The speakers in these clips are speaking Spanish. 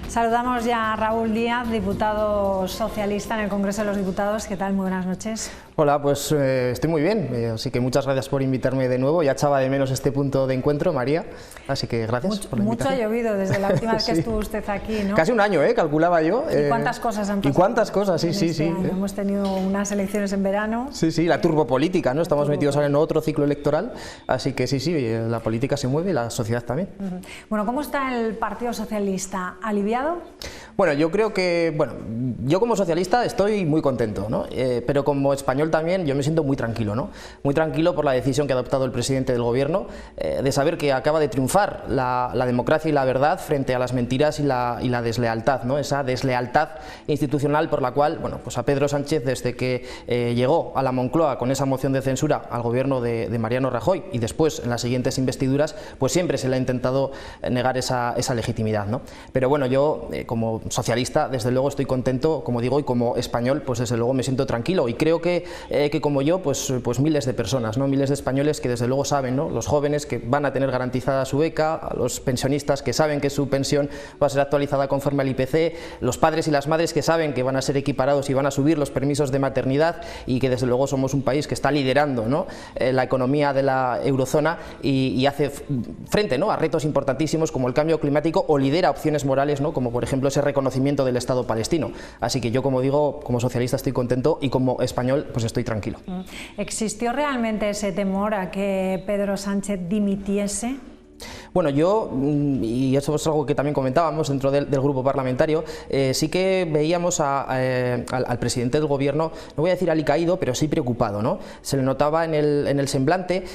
Saludamos ya a Raúl Díaz, diputado socialista en el Congreso de los Diputados. ¿Qué tal? Muy buenas noches. Hola, pues estoy muy bien, así que muchas gracias por invitarme de nuevo. Ya echaba de menos este punto de encuentro, María, así que gracias por la invitación. Mucho ha llovido desde la última vez que estuvo usted aquí, ¿no? Casi un año, calculaba yo. ¿Y cuántas cosas han pasado? ¿Y cuántas cosas? Sí, sí, sí. Hemos tenido unas elecciones en verano. Sí, sí, la turbopolítica, ¿no? Estamos metidos ahora en otro ciclo electoral, así que sí, sí, la política se mueve y la sociedad también. Bueno, ¿cómo está el Partido Socialista? ¿Aliviado? Bueno, yo creo que, yo como socialista estoy muy contento, ¿no? Pero como español también yo me siento muy tranquilo, ¿no? Muy tranquilo por la decisión que ha adoptado el presidente del gobierno de saber que acaba de triunfar la democracia y la verdad frente a las mentiras y la deslealtad, ¿no? Esa deslealtad institucional por la cual, bueno, pues a Pedro Sánchez, desde que llegó a la Moncloa con esa moción de censura al gobierno de Mariano Rajoy y después en las siguientes investiduras, pues siempre se le ha intentado negar esa legitimidad, ¿no? Pero bueno, yo como socialista, desde luego estoy contento, como digo, y como español, pues desde luego me siento tranquilo y creo que como yo, pues miles de personas, ¿no? Miles de españoles que desde luego saben, ¿no? Los jóvenes que van a tener garantizada su beca, a los pensionistas que saben que su pensión va a ser actualizada conforme al IPC, los padres y las madres que saben que van a ser equiparados y van a subir los permisos de maternidad y que desde luego somos un país que está liderando, ¿no? La economía de la eurozona y hace frente, ¿no? A retos importantísimos como el cambio climático o lidera opciones morales, ¿no? Como por ejemplo ese reconocimiento del Estado palestino. Así que yo, como digo, como socialista estoy contento y como español pues estoy tranquilo. ¿Existió realmente ese temor a que Pedro Sánchez dimitiese? Bueno, yo, y eso es algo que también comentábamos dentro del grupo parlamentario, sí que veíamos al presidente del gobierno, no voy a decir alicaído, pero sí preocupado, ¿no? Se le notaba en el semblante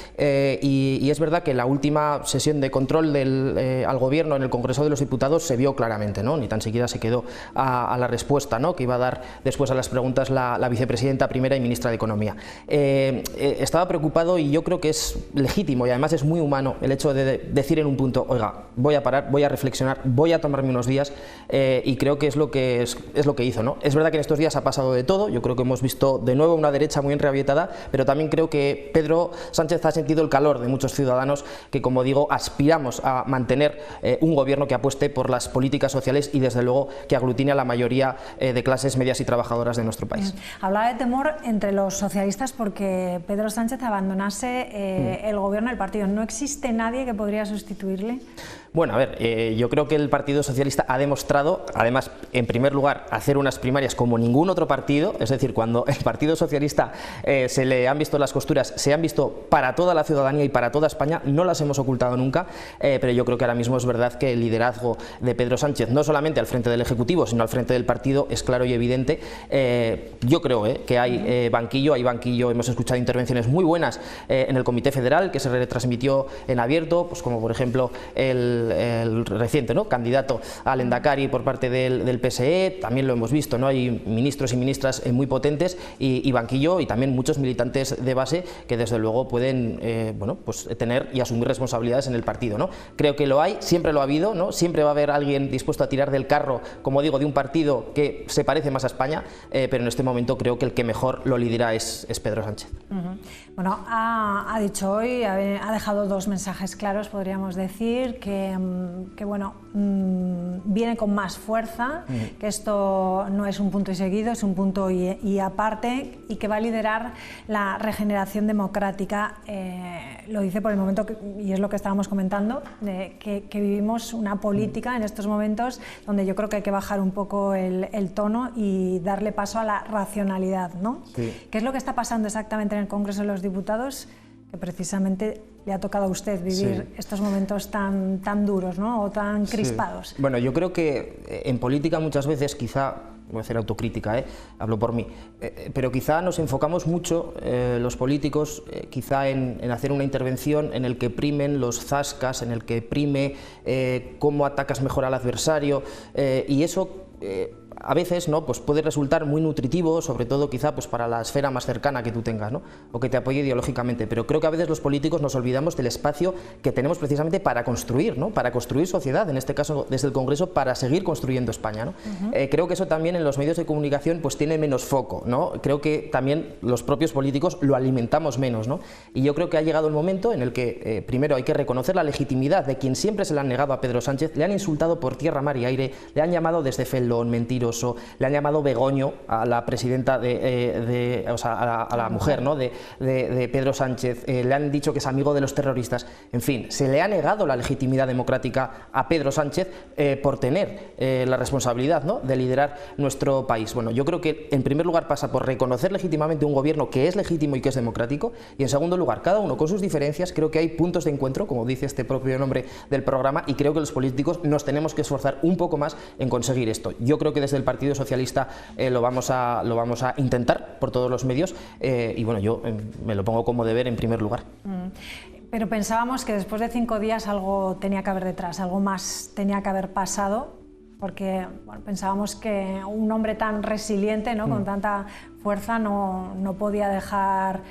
y es verdad que la última sesión de control al gobierno en el Congreso de los Diputados se vio claramente, ¿no? Ni tan siquiera se quedó a la respuesta, ¿no? Que iba a dar después a las preguntas la vicepresidenta primera y ministra de Economía. Estaba preocupado y yo creo que es legítimo y además es muy humano el hecho de decir en un punto, oiga, voy a parar, voy a reflexionar, voy a tomarme unos días y creo que es lo que hizo, ¿no? Es verdad que en estos días ha pasado de todo, yo creo que hemos visto de nuevo una derecha muy enrabietada, pero también creo que Pedro Sánchez ha sentido el calor de muchos ciudadanos que, como digo, aspiramos a mantener un gobierno que apueste por las políticas sociales y desde luego que aglutine a la mayoría de clases medias y trabajadoras de nuestro país. Hablaba de temor entre los socialistas porque Pedro Sánchez abandonase el gobierno del partido. ¿No existe nadie que podría sustituirle? Bueno, a ver, yo creo que el Partido Socialista ha demostrado, además, en primer lugar, hacer unas primarias como ningún otro partido, es decir, cuando el Partido Socialista se le han visto las costuras, se han visto para toda la ciudadanía y para toda España, no las hemos ocultado nunca, pero yo creo que ahora mismo es verdad que el liderazgo de Pedro Sánchez, no solamente al frente del Ejecutivo, sino al frente del partido, es claro y evidente. Yo creo que hay banquillo, hemos escuchado intervenciones muy buenas en el Comité Federal, que se retransmitió en abierto, pues como por ejemplo el reciente, ¿no? Candidato al Endacari por parte del PSE, también lo hemos visto, ¿no? Hay ministros y ministras muy potentes y banquillo y también muchos militantes de base que desde luego pueden pues tener y asumir responsabilidades en el partido, ¿no? Creo que lo hay, siempre lo ha habido, ¿no? Siempre va a haber alguien dispuesto a tirar del carro, como digo, de un partido que se parece más a España, pero en este momento creo que el que mejor lo lidera es Pedro Sánchez. Bueno, ha dicho hoy, ha dejado dos mensajes claros, podríamos decir, que bueno, viene con más fuerza, que esto no es un punto y seguido, es un punto y aparte, y que va a liderar la regeneración democrática. Lo dice por el momento, y es lo que estábamos comentando, que vivimos una política en estos momentos donde yo creo que hay que bajar un poco el tono y darle paso a la racionalidad, ¿no? Sí. ¿Qué es lo que está pasando exactamente en el Congreso de los Diputados? Que precisamente le ha tocado a usted vivir estos momentos tan duros, ¿no? O tan crispados. Sí. Bueno, yo creo que en política muchas veces quizá, voy a hacer autocrítica, hablo por mí, pero quizá nos enfocamos mucho los políticos quizá en hacer una intervención en el que primen los zascas, en el que prime cómo atacas mejor al adversario y eso a veces, ¿no?, pues puede resultar muy nutritivo, sobre todo quizá pues para la esfera más cercana que tú tengas, ¿no?, o que te apoye ideológicamente, pero creo que a veces los políticos nos olvidamos del espacio que tenemos precisamente para construir, ¿no?, para construir sociedad, en este caso desde el Congreso, para seguir construyendo España, ¿no? Creo que eso también en los medios de comunicación pues tiene menos foco, ¿no? Creo que también los propios políticos lo alimentamos menos, ¿no? Y yo creo que ha llegado el momento en el que primero hay que reconocer la legitimidad de quien siempre se le han negado a Pedro Sánchez. Le han insultado por tierra, mar y aire, le han llamado desde Felón, mentiroso, le han llamado Begoño a la presidenta o sea, a la mujer, ¿no?, de Pedro Sánchez, le han dicho que es amigo de los terroristas, en fin, se le ha negado la legitimidad democrática a Pedro Sánchez por tener la responsabilidad, ¿no?, de liderar nuestro país. Bueno, yo creo que en primer lugar pasa por reconocer legítimamente un gobierno que es legítimo y que es democrático, y en segundo lugar, cada uno con sus diferencias, creo que hay puntos de encuentro, como dice este propio nombre del programa, y creo que los políticos nos tenemos que esforzar un poco más en conseguir esto. Yo creo que desde el Partido Socialista lo vamos a intentar por todos los medios, y bueno, yo me lo pongo como deber en primer lugar. Pero pensábamos que después de 5 días algo tenía que haber detrás, algo más tenía que haber pasado, porque bueno, pensábamos que un hombre tan resiliente, ¿no?, con tanta fuerza no podía dejar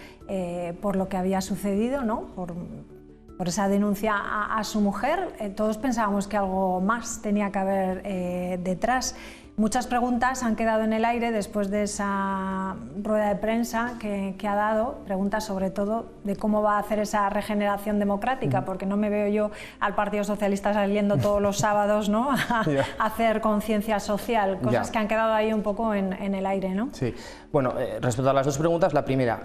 por lo que había sucedido, ¿no?, por esa denuncia a su mujer. Todos pensábamos que algo más tenía que haber detrás. Muchas preguntas han quedado en el aire después de esa rueda de prensa que ha dado, preguntas sobre todo de cómo va a hacer esa regeneración democrática, porque no me veo yo al Partido Socialista saliendo todos los sábados, ¿no?, a hacer conciencia social, cosas que han quedado ahí un poco en el aire, ¿no? Sí, bueno, respecto a las dos preguntas, la primera,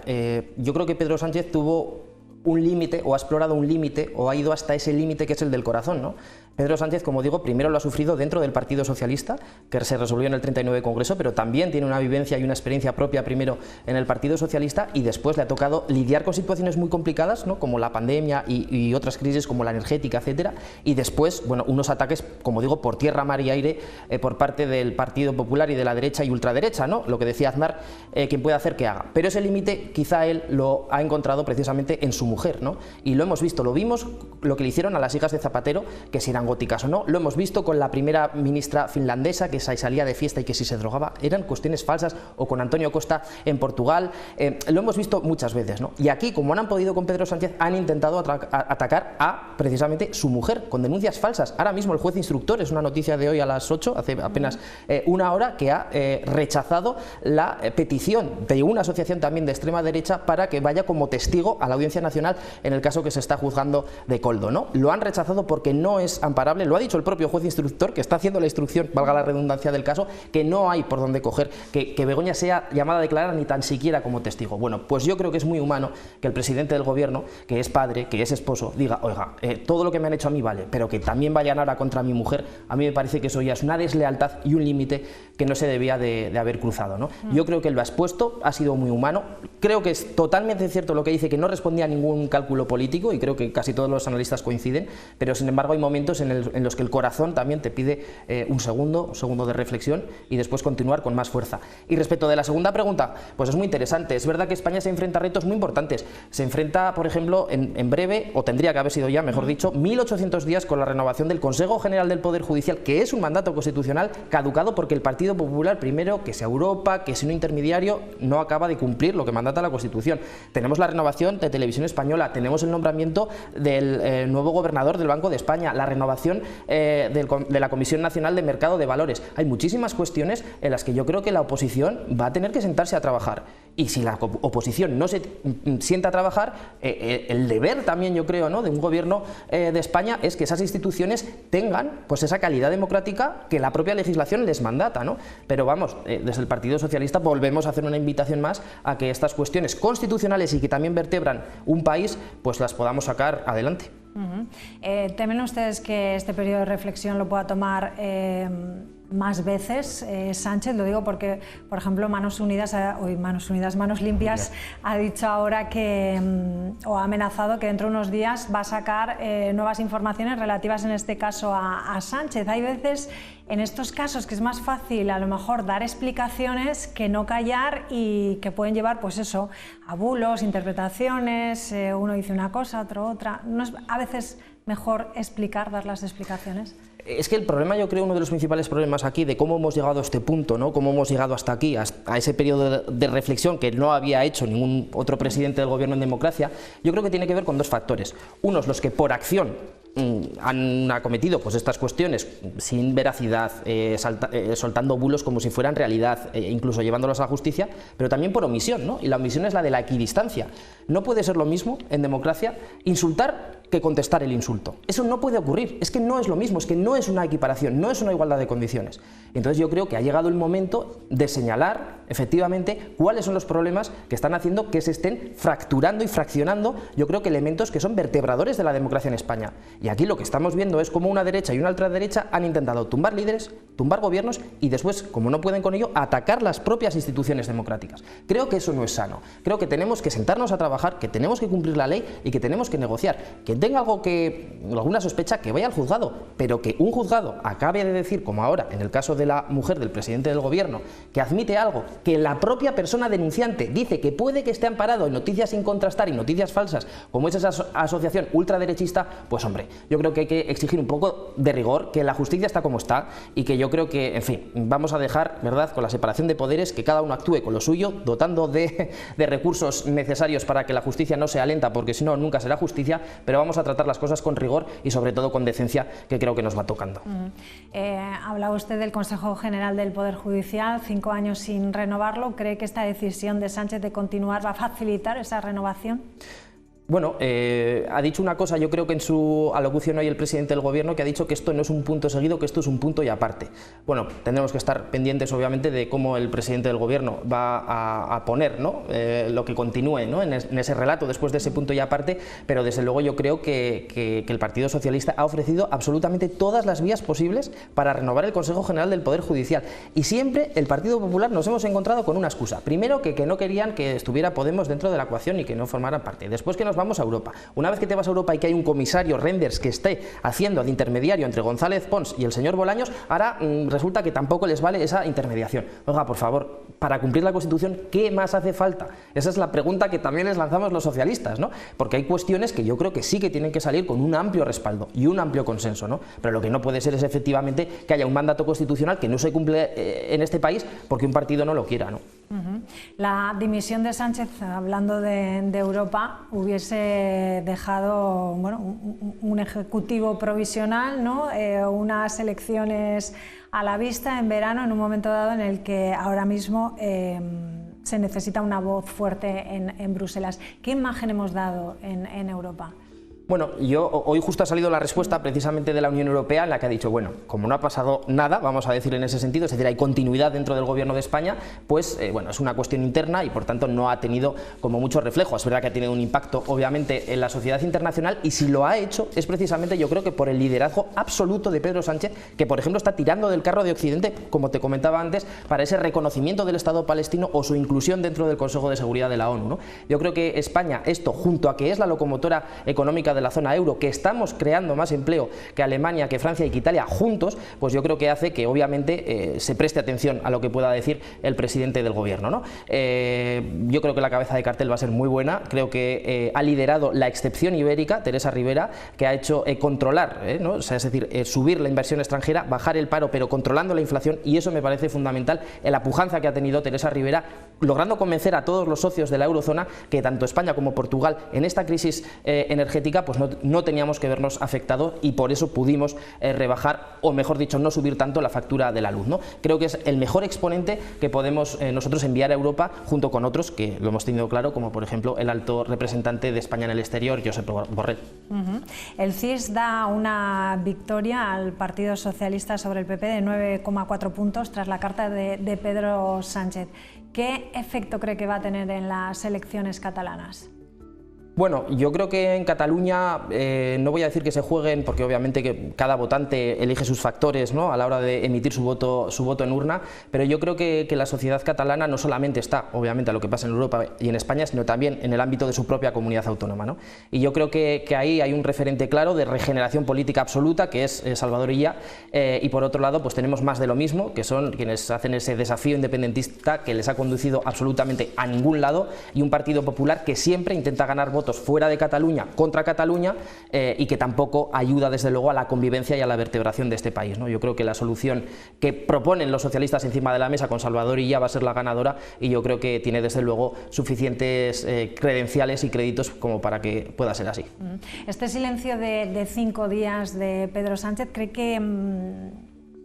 yo creo que Pedro Sánchez tuvo un límite, o ha explorado un límite, o ha ido hasta ese límite que es el del corazón, ¿no? Pedro Sánchez, como digo, primero lo ha sufrido dentro del Partido Socialista, que se resolvió en el 39 Congreso, pero también tiene una vivencia y una experiencia propia primero en el Partido Socialista, y después le ha tocado lidiar con situaciones muy complicadas, ¿no?, como la pandemia y otras crisis como la energética, etcétera, y después, bueno, unos ataques, como digo, por tierra, mar y aire por parte del Partido Popular y de la derecha y ultraderecha, ¿no?, lo que decía Aznar, quien puede hacer que haga. Pero ese límite quizá él lo ha encontrado precisamente en su mujer, ¿no?, y lo hemos visto, lo vimos, lo que le hicieron a las hijas de Zapatero, que si eran góticas o no, lo hemos visto con la primera ministra finlandesa que salía de fiesta y que si se drogaba eran cuestiones falsas, o con Antonio Costa en Portugal, lo hemos visto muchas veces, ¿no? Y aquí, como no han podido con Pedro Sánchez, han intentado atacar a precisamente su mujer con denuncias falsas. Ahora mismo el juez instructor, es una noticia de hoy a las 8, hace apenas una hora, que ha rechazado la petición de una asociación también de extrema derecha para que vaya como testigo a la Audiencia Nacional en el caso que se está juzgando de Koldo, ¿no? Lo han rechazado porque no es amparable, lo ha dicho el propio juez instructor, que está haciendo la instrucción, valga la redundancia del caso, que no hay por dónde coger que Begoña sea llamada a declarar ni tan siquiera como testigo. Bueno, pues yo creo que es muy humano que el presidente del gobierno, que es padre, que es esposo, diga, oiga, todo lo que me han hecho a mí vale, pero que también vayan ahora contra mi mujer, a mí me parece que eso ya es una deslealtad y un límite que no se debía de haber cruzado, ¿no? Yo creo que él lo ha expuesto, ha sido muy humano, creo que es totalmente cierto lo que dice, que no respondía a ningún cálculo político, y creo que casi todos los analistas coinciden, pero sin embargo hay momentos en los que el corazón también te pide un segundo de reflexión y después continuar con más fuerza. Y respecto de la segunda pregunta, pues es muy interesante. Es verdad que España se enfrenta a retos muy importantes. Se enfrenta, por ejemplo, en breve, o tendría que haber sido ya, mejor dicho, 1800 días con la renovación del Consejo General del Poder Judicial, que es un mandato constitucional caducado porque el Partido Popular, primero, que sea Europa, que sea un intermediario, no acaba de cumplir lo que mandata la Constitución. Tenemos la renovación de Televisión Española, tenemos el nombramiento del nuevo gobernador del Banco de España, la renovación de la Comisión Nacional de Mercado de Valores. Hay muchísimas cuestiones en las que yo creo que la oposición va a tener que sentarse a trabajar, y si la oposición no se sienta a trabajar, el deber también, yo creo, ¿no?, de un gobierno de España es que esas instituciones tengan pues esa calidad democrática que la propia legislación les mandata, ¿no? Pero vamos, desde el Partido Socialista volvemos a hacer una invitación más a que estas cuestiones constitucionales y que también vertebran un país, pues las podamos sacar adelante. ¿Temen ustedes que este periodo de reflexión lo pueda tomar más veces Sánchez? Lo digo porque, por ejemplo, Manos Limpias ha dicho ahora que, o ha amenazado que dentro de unos días va a sacar nuevas informaciones relativas, en este caso, a Sánchez. Hay veces en estos casos que es más fácil a lo mejor dar explicaciones que no callar, y que pueden llevar, pues eso, a bulos, interpretaciones, uno dice una cosa, otro otra. No es a veces mejor explicar, dar las explicaciones? Es que el problema, yo creo, uno de los principales problemas aquí de cómo hemos llegado a este punto, ¿no? Cómo hemos llegado hasta aquí, a ese periodo de reflexión que no había hecho ningún otro presidente del gobierno en democracia, yo creo que tiene que ver con dos factores. Unos, los que por acción han acometido pues estas cuestiones sin veracidad, soltando bulos como si fueran realidad, incluso llevándolos a la justicia, pero también por omisión, ¿no? Y la omisión es la de la equidistancia. No puede ser lo mismo en democracia insultar que contestar el insulto. Eso no puede ocurrir, es que no es lo mismo, es que no es una equiparación, no es una igualdad de condiciones. Entonces yo creo que ha llegado el momento de señalar efectivamente cuáles son los problemas que están haciendo que se estén fracturando y fraccionando, yo creo que elementos que son vertebradores de la democracia en España. Y aquí lo que estamos viendo es cómo una derecha y una ultraderecha han intentado tumbar líderes, tumbar gobiernos y después, como no pueden con ello, atacar las propias instituciones democráticas. Creo que eso no es sano. Creo que tenemos que sentarnos a trabajar, que tenemos que cumplir la ley y que tenemos que negociar. Que tenga alguna sospecha, que vaya al juzgado, pero que un juzgado acabe de decir, como ahora en el caso de la mujer del presidente del gobierno, que admite algo que la propia persona denunciante dice que puede que esté amparado en noticias sin contrastar y noticias falsas, como es esa asociación ultraderechista, pues hombre, yo creo que hay que exigir un poco de rigor, que la justicia está como está y que yo creo que, en fin, vamos a dejar, ¿verdad?, con la separación de poderes, que cada uno actúe con lo suyo, dotando de recursos necesarios para que la justicia no sea lenta, porque si no, nunca será justicia, pero vamos a tratar las cosas con rigor y sobre todo con decencia, que creo que nos va tocando. Hablaba usted del Consejo General del Poder Judicial, 5 años sin renovarlo. ¿Cree que esta decisión de Sánchez de continuar va a facilitar esa renovación? Bueno, ha dicho una cosa, yo creo que en su alocución hoy el presidente del gobierno, que ha dicho que esto no es un punto seguido, que esto es un punto y aparte. Bueno, tendremos que estar pendientes obviamente de cómo el presidente del gobierno va a poner, ¿no?, lo que continúe, ¿no?, en ese relato después de ese punto y aparte, pero desde luego yo creo que el Partido Socialista ha ofrecido absolutamente todas las vías posibles para renovar el Consejo General del Poder Judicial, y siempre el Partido Popular nos hemos encontrado con una excusa. Primero, que no querían que estuviera Podemos dentro de la ecuación y que no formaran parte. Después, que nos vamos a Europa. Una vez que te vas a Europa y que hay un comisario, Reynders, que esté haciendo de intermediario entre González Pons y el señor Bolaños, ahora resulta que tampoco les vale esa intermediación. Oiga, por favor, para cumplir la Constitución, ¿qué más hace falta? Esa es la pregunta que también les lanzamos los socialistas, ¿no? Porque hay cuestiones que yo creo que sí que tienen que salir con un amplio respaldo y un amplio consenso, ¿no? Pero lo que no puede ser es efectivamente que haya un mandato constitucional que no se cumple en este país porque un partido no lo quiera, ¿no? La dimisión de Sánchez, hablando de Europa, hubiese dejado, bueno, un ejecutivo provisional, ¿no?, unas elecciones a la vista en verano, en un momento dado en el que ahora mismo se necesita una voz fuerte en Bruselas. ¿Qué imagen hemos dado en Europa? Bueno, hoy justo ha salido la respuesta precisamente de la Unión Europea, en la que ha dicho, bueno, como no ha pasado nada, vamos a decir en ese sentido, es decir, hay continuidad dentro del gobierno de España, pues bueno, es una cuestión interna y por tanto no ha tenido como mucho reflejo. Es verdad que ha tenido un impacto obviamente en la sociedad internacional, y si lo ha hecho es precisamente, yo creo, que por el liderazgo absoluto de Pedro Sánchez, que por ejemplo está tirando del carro de Occidente, como te comentaba antes, para ese reconocimiento del Estado palestino o su inclusión dentro del Consejo de Seguridad de la ONU, ¿no? Yo creo que España, esto junto a que es la locomotora económica de la zona euro, que estamos creando más empleo que Alemania, que Francia y que Italia juntos, pues yo creo que hace que obviamente se preste atención a lo que pueda decir el presidente del gobierno, ¿no? Yo creo que la cabeza de cartel va a ser muy buena. Creo que ha liderado la excepción ibérica, Teresa Rivera, que ha hecho controlar, ¿no?, o sea, es decir, subir la inversión extranjera, bajar el paro, pero controlando la inflación, y eso me parece fundamental en la pujanza que ha tenido Teresa Rivera, logrando convencer a todos los socios de la eurozona que tanto España como Portugal en esta crisis energética pues no teníamos que vernos afectados, y por eso pudimos rebajar, o mejor dicho, no subir tanto la factura de la luz, ¿no? Creo que es el mejor exponente que podemos nosotros enviar a Europa, junto con otros que lo hemos tenido claro, como por ejemplo el alto representante de España en el exterior, Josep Borrell. El CIS da una victoria al Partido Socialista sobre el PP de 9,4 puntos tras la carta de Pedro Sánchez. ¿Qué efecto cree que va a tener en las elecciones catalanas? Bueno, yo creo que en Cataluña no voy a decir que se jueguen, porque obviamente que cada votante elige sus factores, ¿no?, a la hora de emitir su voto en urna, pero yo creo que la sociedad catalana no solamente está, obviamente, a lo que pasa en Europa y en España, sino también en el ámbito de su propia comunidad autónoma, ¿no? Y yo creo que ahí hay un referente claro de regeneración política absoluta, que es Salvador Illa, y por otro lado pues tenemos más de lo mismo, que son quienes hacen ese desafío independentista que les ha conducido absolutamente a ningún lado, y un Partido Popular que siempre intenta ganar votos votos fuera de Cataluña contra Cataluña y que tampoco ayuda desde luego a la convivencia y a la vertebración de este país, ¿no? Yo creo que la solución que proponen los socialistas encima de la mesa con Salvador Illa va a ser la ganadora, y yo creo que tiene desde luego suficientes credenciales y créditos como para que pueda ser así. Este silencio de 5 días de Pedro Sánchez, ¿cree que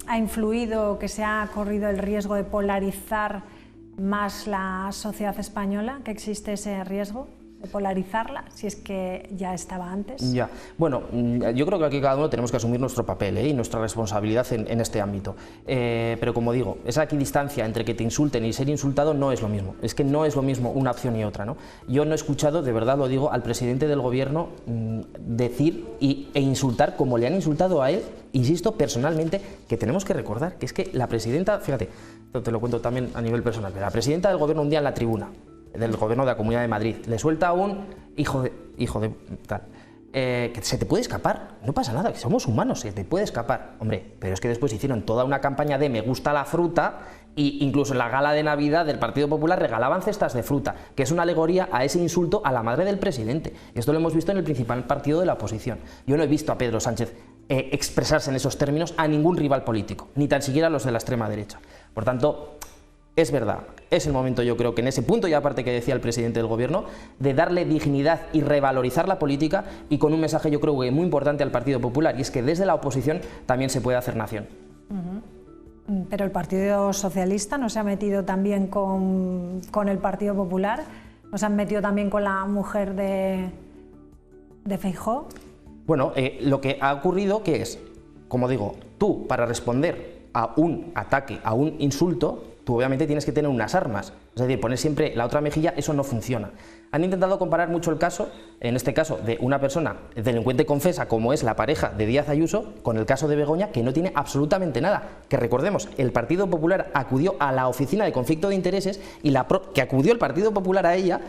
ha influido, que se ha corrido el riesgo de polarizar más la sociedad española, que existe ese riesgo de polarizarla, si es que ya estaba antes? Ya, bueno, yo creo que aquí cada uno tenemos que asumir nuestro papel y nuestra responsabilidad en este ámbito, pero como digo, esa equidistancia entre que te insulten y ser insultado no es lo mismo, es que no es lo mismo una opción y otra, ¿no? Yo no he escuchado, de verdad lo digo, al presidente del gobierno decir e insultar como le han insultado a él, insisto, personalmente, que tenemos que recordar que es que la presidenta, fíjate, te lo cuento también a nivel personal, pero la presidenta del gobierno un día en la tribuna del gobierno de la Comunidad de Madrid le suelta a un hijo de tal, que se te puede escapar, no pasa nada, que somos humanos, se te puede escapar, hombre, pero es que después hicieron toda una campaña de me gusta la fruta, e incluso en la gala de Navidad del Partido Popular regalaban cestas de fruta, que es una alegoría a ese insulto a la madre del presidente. Esto lo hemos visto en el principal partido de la oposición. Yo no he visto a Pedro Sánchez expresarse en esos términos a ningún rival político, ni tan siquiera a los de la extrema derecha. Por tanto, es verdad, es el momento, yo creo que en ese punto, y aparte que decía el presidente del gobierno, de darle dignidad y revalorizar la política, y con un mensaje yo creo que muy importante al Partido Popular, y es que desde la oposición también se puede hacer nación. Pero el Partido Socialista no se ha metido también con el Partido Popular, no se han metido también con la mujer de Feijóo. Bueno, lo que ha ocurrido que es, como digo, tú para responder a un ataque, a un insulto, tú obviamente tienes que tener unas armas, es decir, poner siempre la otra mejilla, eso no funciona. Han intentado comparar mucho el caso, en este caso, de una persona delincuente confesa, como es la pareja de Díaz Ayuso, con el caso de Begoña, que no tiene absolutamente nada. Que recordemos, el Partido Popular acudió a la oficina de conflicto de intereses y que acudió el Partido Popular a ella,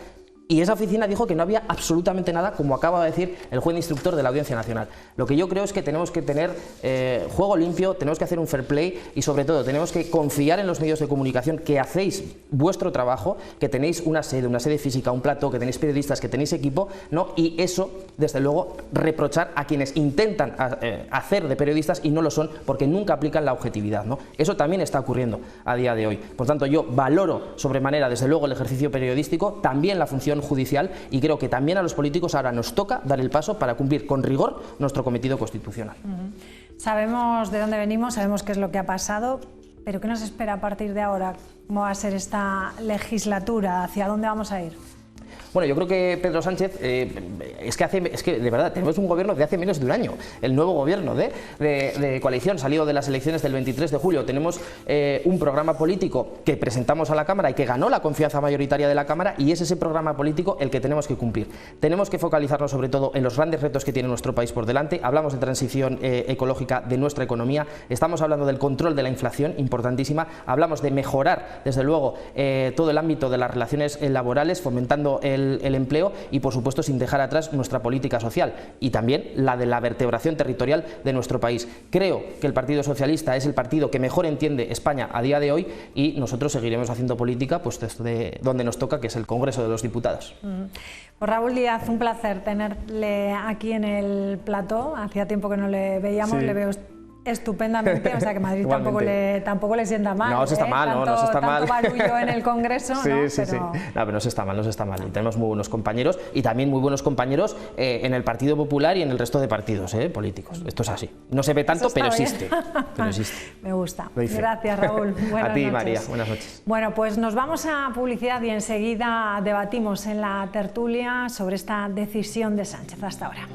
y esa oficina dijo que no había absolutamente nada, como acaba de decir el juez instructor de la Audiencia Nacional. Lo que yo creo es que tenemos que tener juego limpio, tenemos que hacer un fair play y sobre todo tenemos que confiar en los medios de comunicación, que hacéis vuestro trabajo, que tenéis una sede física, un plató, que tenéis periodistas, que tenéis equipo, ¿no? Y eso, desde luego, reprochar a quienes intentan hacer de periodistas y no lo son, porque nunca aplican la objetividad, ¿no? Eso también está ocurriendo a día de hoy. Por tanto, yo valoro sobremanera, desde luego, el ejercicio periodístico, también la función judicial, y creo que también a los políticos ahora nos toca dar el paso para cumplir con rigor nuestro cometido constitucional. Sabemos de dónde venimos, sabemos qué es lo que ha pasado, pero ¿qué nos espera a partir de ahora? ¿Cómo va a ser esta legislatura? ¿Hacia dónde vamos a ir? Bueno, yo creo que Pedro Sánchez, es que de verdad tenemos un gobierno de hace menos de un año, el nuevo gobierno de coalición salido de las elecciones del 23 de julio. Tenemos un programa político que presentamos a la Cámara y que ganó la confianza mayoritaria de la Cámara, y es ese programa político el que tenemos que cumplir. Tenemos que focalizarnos sobre todo en los grandes retos que tiene nuestro país por delante. Hablamos de transición ecológica de nuestra economía, estamos hablando del control de la inflación, importantísima, hablamos de mejorar desde luego todo el ámbito de las relaciones laborales, fomentando el empleo y, por supuesto, sin dejar atrás nuestra política social y también la de la vertebración territorial de nuestro país. Creo que el Partido Socialista es el partido que mejor entiende España a día de hoy, y nosotros seguiremos haciendo política pues desde donde nos toca, que es el Congreso de los Diputados. Pues Raúl Díaz, un placer tenerle aquí en el plató. Hacía tiempo que no le veíamos, sí. Le veo estupendamente, o sea que Madrid tampoco le sienta mal. No se está mal, no se está mal. Tanto barullo en el Congreso, sí, ¿no? Sí, pero... sí. No, pero no se está mal. Y tenemos muy buenos compañeros, y también muy buenos compañeros en el Partido Popular y en el resto de partidos políticos. Esto es así. No se ve tanto, pero existe. Me gusta. Gracias, Raúl. Buenas a ti, noches. María. Buenas noches. Bueno, pues nos vamos a publicidad y enseguida debatimos en la tertulia sobre esta decisión de Sánchez. Hasta ahora.